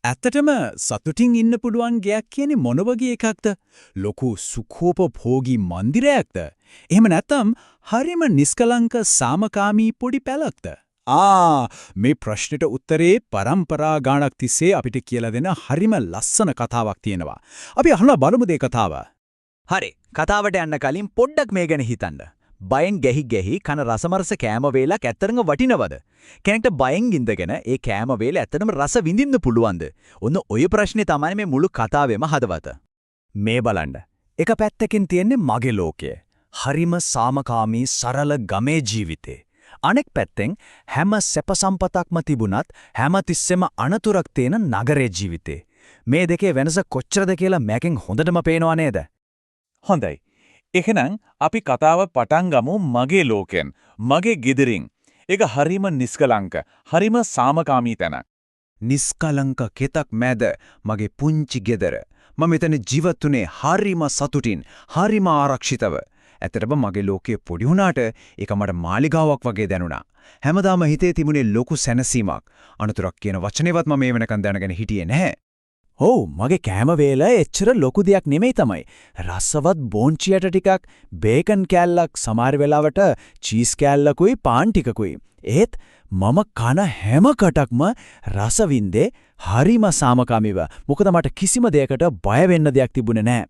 ඇත්තටම සතුටින් ඉන්න පුළුවන් ගයක් කියන්නේ මොන වගේ එකක්ද? ලොකු සුඛෝපභෝගී මන්දිරයක්ද? එහෙම නැත්නම් හරිම නිස්කලංක සාමකාමී පොඩි පැලක්ද? මේ ප්‍රශ්නෙට උත්තරේ පරම්පරා ගානක් තිස්සේ අපිට කියලා දෙන හරිම ලස්සන කතාවක් තියෙනවා. අපි අහලා බලමු මේ කතාව. හරි. කතාවට යන්න කලින් පොඩ්ඩක් මේ ගැන හිතන්න. බයෙන් ගැහි කන රසමරස කෑම වේලක් ඇත්තටම වටිනවද? කෙනෙක්ට බයෙන් ඉඳගෙන ඒ කෑම වේල ඇත්තටම රස විඳින්න පුළුවන්ද? ඔන්න ඔය ප්‍රශ්නේ තමයි මේ මුළු කතාවෙම හදවත. මේ බලන්න. එක පැත්තකින් තියෙන්නේ මගේ ලෝකය. හරිම සාමකාමී සරල ගමේ ජීවිතේ. අනෙක් පැත්තෙන් හැම සැප සම්පතක්ම තිබුණත් හැමතිස්සෙම අනතුරක් තියෙන නගරේ ජීවිතේ. මේ දෙකේ වෙනස කොච්චරද කියලා මගෙන් හොඳටම පේනව නේද? හොඳයි. එහෙනම් අපි කතාව පටන් ගමු මගේ ලෝකෙන්, මගේ ගෙදරින්. ඒක හරිම නිස්කලංක, හරිම සාමකාමී තැනක්. නිස්කලංක කෙතක් මැද මගේ පුංචි ගෙදර. මම මෙතන ජීවත් වුණේ හරිම සතුටින්, හරිම ආරක්ෂිතව. ඇත්තටම මගේ ලෝකයේ පොඩි වුණාට ඒක මට මාලිගාවක් වගේ දැනුණා. හැමදාම හිතේ තිබුණේ ලොකු සැනසීමක්. අනුතරක් කියන වචනේවත් මම මේ වෙනකන් දැනගෙන හිටියේ නැහැ. ඔව් මගේ කෑම වේල එච්චර ලොකු දෙයක් නෙමෙයි තමයි. රසවත් බෝන්චියට ටිකක්, බේකන් කෑල්ලක්, සමහර වෙලාවට චීස් කෑල්ලකුයි පාන් ටිකකුයි. ඒත් මම කන හැම කටක්ම රස වින්දේ හරිම සාමකාමීව. මොකද මට කිසිම දෙයකට බය වෙන්න දෙයක් තිබුණේ නැහැ.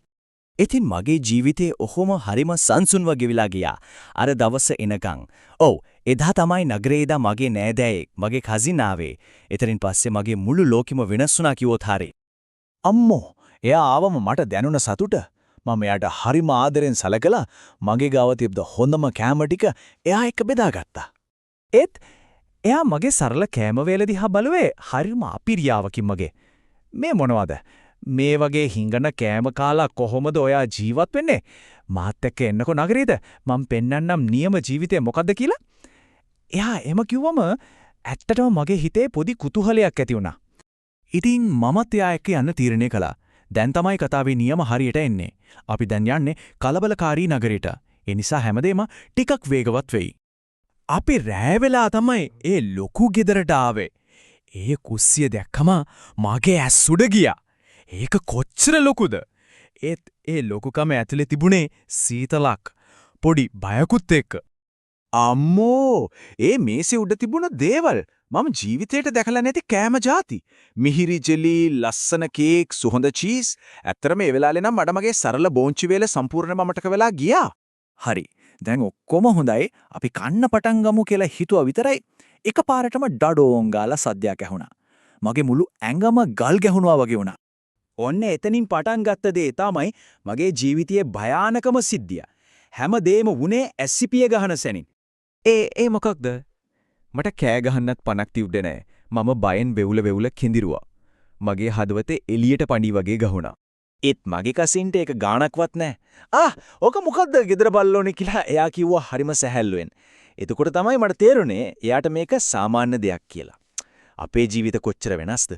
ඉතින් මගේ ජීවිතේ ඔහොම හරිම සංසුන්ව ගෙවිලා ගියා. අර දවස එනකන්. ඔව් එදා තමයි නගරේ ඉඳන් මගේ නෑදෑයෙක්, මගේ කසින් ආවේ. එතනින් පස්සේ මගේ මුළු ලෝකෙම වෙනස් වුණා කිව්වොත් හරි. අම්මෝ, එයා ආවම මට දැනුණ සතුට. මම එයාට හරිම ආදරෙන් සැලකලා මගේ ගාව තිබ්බ හොඳම කෑම ටික එයා එක්ක බෙදාගත්තා. ඒත් එයා මගේ සරල කෑම වේල දිහා බලුවේ හරිම අපිරියාවකින් මගේ. මේ මොනවද? මේ වගේ හිඟන කෑම කාලා කොහොමද ඔයා ජීවත් වෙන්නේ? මාත් එක්ක එන්නකෝ නගරේද? මම පෙන්නන්නම් නියම ජීවිතේ මොකද්ද කියලා. එයා එම කිව්වම ඇත්තටම මගේ හිතේ පොඩි කුතුහලයක් ඇති වුණා. ඉතින් මමත් එයා එක්ක යන්න තීරණය කළා. දැන් තමයි කතාවේ නියම හරියට එන්නේ. අපි දැන් යන්නේ කලබලකාරී නගරයට. ඒ නිසා හැමදේම ටිකක් වේගවත් වෙයි. අපි රෑ වෙලා තමයි ඒ ලොකු ගෙදරට ආවේ. ඒ කුස්සිය දැක්කම මගේ ඇස් උඩ ගියා. ඒක කොච්චර ලොකුද? ඒත් ඒ ලොකුකම ඇතුලේ තිබුණේ සීතලක්, පොඩි බයකුත් එක්ක. අම්මෝ, ඒ මේසේ උඩ තිබුණ දේවල් මම ජීවිතේට දැකලා නැති කෑම જાති. මිහිරි ජෙලි, ලස්සන කේක්, සුහඳ චීස්. ඇත්තටම මේ වෙලාවේ නම් මට මගේ සරල බෝන්චි වේල සම්පූර්ණයෙන්ම අමතක වෙලා ගියා. හරි. දැන් ඔක්කොම හොඳයි. අපි කන්න පටන් ගමු කියලා හිතුවා විතරයි. එකපාරටම ඩඩෝන් ගාලා සද්දයක් ඇහුණා. මගේ මුළු ඇඟම ගල් ගැහුණා වගේ වුණා. ඔන්න එතනින් පටන් ගත්ත දේ තමයි මගේ ජීවිතයේ භයානකම සිද්ධිය. හැමදේම වුණේ ඇසිපිය ගහන සැනින්. ඒ මොකක්ද? මට කෑ ගහන්නත් පණක් තිබුණේ නැහැ. මම බයෙන් වෙවුල කිඳිරුවා. මගේ හදවතේ එළියට පණි වගේ ගහුණා. ඒත් මගේ කසින්ට ඒක ගාණක්වත් නැහැ. ඕක මොකද්ද ගෙදර බල්ලෝනේ කියලා එයා කිව්වා හරිම සැහැල්ලුවෙන්. එතකොට තමයි මට තේරුනේ එයාට මේක සාමාන්‍ය දෙයක් කියලා. අපේ ජීවිත කොච්චර වෙනස්ද?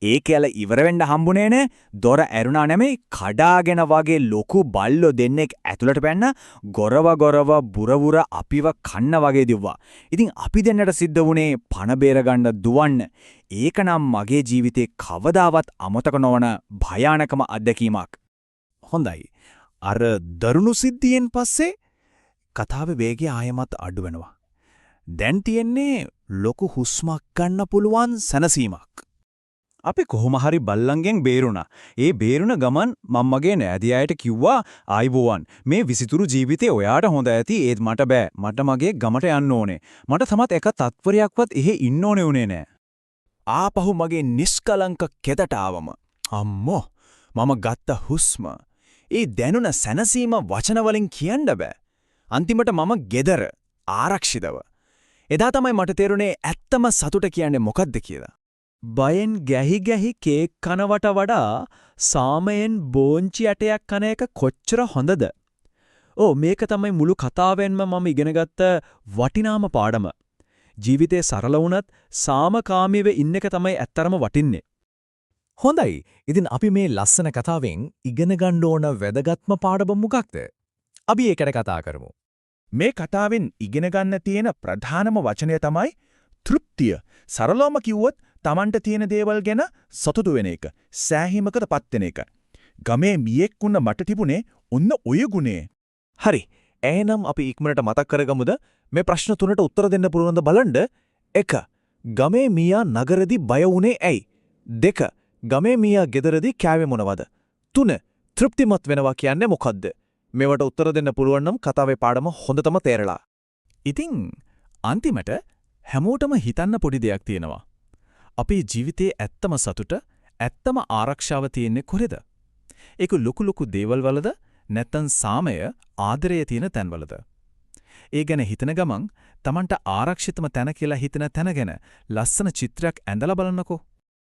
ඒ කියලා ඉවර වෙන්න හම්බුනේ නෑ. දොර ඇරුණා නෙමෙයි, කඩාගෙන වගේ ලොකු බල්ලෝ දෙන්නෙක් ඇතුළට පැන්න ගොරව බුරවුර අපිව කන්න වගේ දිව්වා. ඉතින් අපි දෙන්නට සිද්ධ වුණේ පණ බේර ගන්න දුවන්න. ඒකනම් මගේ ජීවිතේ කවදාවත් අමතක නොවන භයානකම අත්දැකීමක්. හොඳයි. අර දරුණු සිද්ධියෙන් පස්සේ කතාවේ වේගය ආයමත් අඩු වෙනවා. දැන් තියෙන්නේ ලොකු හුස්මක් ගන්න පුළුවන් සැනසීමක්. අපි කොහොම හරි බල්ලන්ගෙන් බේරුණා. ඒ බේරුණ ගමන් මම මගේ නෑදියායට කිව්වා ආයිබෝවන්. මේ විසිතුරු ජීවිතේ ඔයාට හොඳ ඇති. ඒත් මට බෑ. මට මගේ ගමට යන්න ඕනේ. මට තමත් එක තත්පරයක්වත් එහෙ ඉන්න ඕනේ උනේ නෑ. ආපහු මගේ නිස්කලංක කෙතට ආවම අම්මෝ, මම ගත්ත හුස්ම, ඒ දැනුණ සැනසීම වචන වලින් කියන්න බෑ. අන්තිමට මම ගෙදර ආරක්ෂිතව. එදා තමයි මට තේරුනේ ඇත්තම සතුට කියන්නේ මොකක්ද කියලා. බයෙන් ගැහි කේක් කනවට වඩා සාමයෙන් බෝන්චි ඇටයක් කන එක කොච්චර හොඳද? මේක තමයි මුළු කතාවෙන්ම මම ඉගෙනගත්ත වටිනාම පාඩම. ජීවිතේ සරල වුණත් සාමකාමීව ඉන්න එක තමයි ඇත්තරම වටින්නේ. හොඳයි. ඉතින් අපි මේ ලස්සන කතාවෙන් ඉගෙන ගන්න ඕන වැදගත්ම පාඩම මොකක්ද? අපි ඒකට කතා කරමු. මේ කතාවෙන් ඉගෙන ගන්න තියෙන ප්‍රධානම වචනය තමයි තෘප්තිය. සරලවම කිව්වොත් Tamanට තියෙන දේවල් ගැන සතුටු වෙන එක, සෑහීමකට පත් වෙන එක. ගමේ මියෙක් වුණ මට තිබුණේ ඔන්න ඔය ගුණේ. හරි. එහෙනම් අපි ඉක්මනට මතක් කරගමුද මේ ප්‍රශ්න තුනට උත්තර දෙන්න පුළුවන්ද බලන්න. 1. ගමේ මීයා නගරදී බය වුණේ ඇයි? 2. ගමේ මීයා ගෙදරදී කෑවේ මොනවද? 3. තෘප්තිමත් වෙනවා කියන්නේ මොකද්ද? මේවට උත්තර දෙන්න පුළුවන් නම් කතාවේ පාඩම හොඳටම තේරලා. ඉතින් අන්තිමට හැමෝටම හිතන්න පොඩි දෙයක් තියෙනවා. අපේ ජීවිතයේ ඇත්තම සතුට, ඇත්තම ආරක්ෂාව තියෙන්නේ කොහෙද? ඒක ලොකු දේවල් වලද නැත්නම් සාමය, ආදරය තියෙන තැන්වලද? ඒ ගැන හිතන ගමන් Tamanට ආරක්ෂිතම තැන කියලා හිතන තැන ගැන ලස්සන චිත්‍රයක් ඇඳලා බලන්නකෝ.